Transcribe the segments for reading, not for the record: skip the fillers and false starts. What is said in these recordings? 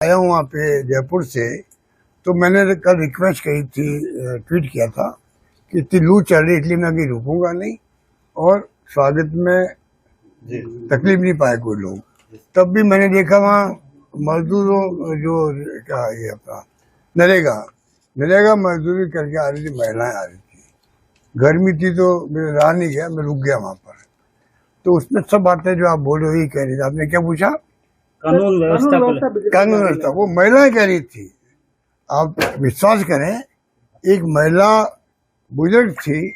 आया हूँ वहाँ पे जयपुर से। तो मैंने कल रिक्वेस्ट करी थी, ट्वीट किया था कि इतनी लू चल रही इसलिए मैं अभी रुकूंगा नहीं और स्वागत में तकलीफ नहीं पाए कोई लोग। तब भी मैंने देखा वहाँ मजदूरों जो क्या ये अपना नरेगा मजदूरी करके आ रही थी, महिलाएं आ रही थी। गर्मी थी तो मैं रहा नहीं गया, मैं रुक गया वहाँ पर। तो उसमें सब बातें जो आप बोल रहे हो कह रही थी। आपने क्या पूछा? कानून व्यवस्था वो महिलाएं कह रही थी। आप विश्वास करें, एक महिला बुजुर्ग थी,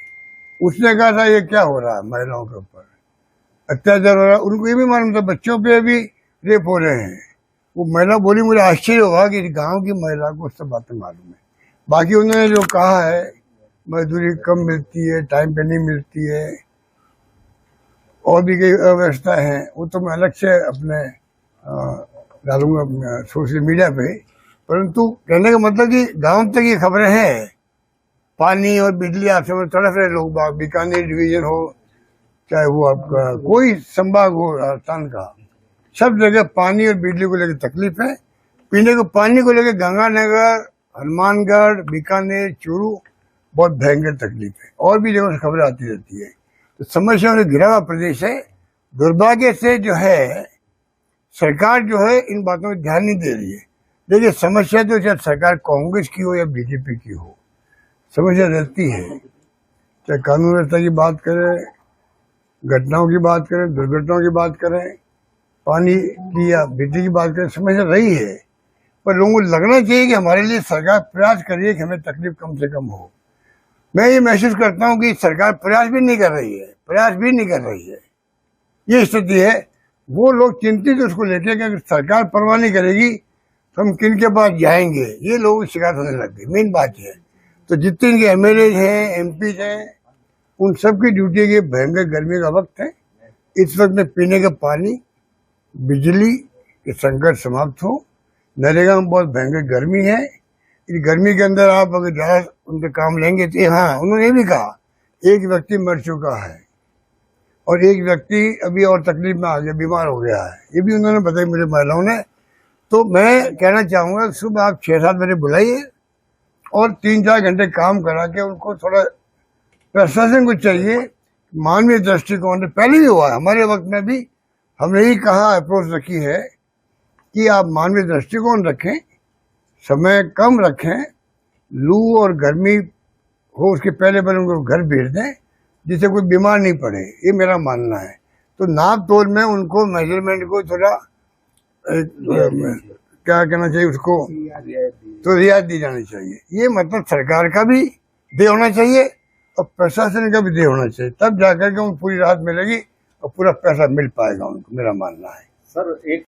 उसने कहा था ये क्या हो रहा है, महिलाओं के ऊपर अत्याचार हो रहा है। उनको ये भी मालूम था बच्चों पे भी रेप हो रहे हैं। वो महिला बोली, मुझे आश्चर्य होगा कि गांव की महिला को सब बातें मालूम है। बाकी उन्होंने जो कहा है मजदूरी कम मिलती है, टाइम पे नहीं मिलती है, और भी कई अव्यवस्था है, वो तो मैं अलग से अपने डालूंगा सोशल मीडिया पे। परंतु कहने का मतलब कि गांव तक ये खबरें हैं। पानी और बिजली आपसे तड़फ रहे लोग बाग, बीकानेर डिवीजन हो चाहे वो आपका कोई संभाग हो राजस्थान का, सब जगह पानी और बिजली को लेकर तकलीफ है। पीने को पानी को लेकर गंगानगर, हनुमानगढ़, बीकानेर, चूरू बहुत भयंकर तकलीफ है। और भी जगह से खबरें आती रहती है। तो समस्या में घिरा हुआ प्रदेश है। दुर्भाग्य से जो है सरकार जो है इन बातों में ध्यान नहीं दे रही है। देखिए, समस्या तो चाहे सरकार कांग्रेस की हो या बीजेपी की हो, समस्या रहती है। चाहे कानून व्यवस्था की बात करें, घटनाओं की बात करें, दुर्घटनाओं की बात करें, पानी की या बिजली की बात करें, समस्या रही है। पर लोगों को लगना चाहिए कि हमारे लिए सरकार प्रयास कर रही है कि हमें तकलीफ कम से कम हो। मैं ये महसूस करता हूँ कि सरकार प्रयास भी नहीं कर रही है, ये स्थिति है। वो लोग चिंतित उसको लेके कि अगर सरकार परवाह नहीं करेगी तो हम किन के पास जाएंगे, ये लोगों की शिकायत होने लग गई। मेन बात है तो जितने इनके एमएलए हैं, एमपी हैं, उन सबकी ड्यूटी की भयंकर गर्मी का वक्त है। इस वक्त में पीने का पानी, बिजली के संकट समाप्त हो। नरेगा में बहुत भयंकर गर्मी है। इस गर्मी के अंदर आप अगर ज़्यादा उनके काम लेंगे तो हाँ, उन्होंने ये भी कहा एक व्यक्ति मर चुका है और एक व्यक्ति अभी और तकलीफ में आ गया, बीमार हो गया है, ये भी उन्होंने बताया मुझे महिलाओं ने। तो मैं कहना चाहूँगा सुबह आप 6-7 बजे बुलाइए और 3-4 घंटे काम करा के उनको थोड़ा प्रशासन को चाहिए मानवीय दृष्टिकोण। पहले भी हुआ है, हमारे वक्त में भी हमने ही कहा, अप्रोच रखी है कि आप मानवीय दृष्टिकोण रखें, समय कम रखें, लू और गर्मी हो उसके पहले उनको घर भेज दें जिससे कोई बीमार नहीं पड़े, ये मेरा मानना है। तो नाप तोल में उनको मेजरमेंट को थोड़ा क्या कहना चाहिए, उसको तो रियायत दी जानी चाहिए। ये मतलब सरकार का भी दे होना चाहिए और प्रशासन का भी दे होना चाहिए, तब जाकर के उनको पूरी राहत मिलेगी और पूरा पैसा मिल पाएगा उनको, मेरा मानना है। सर एक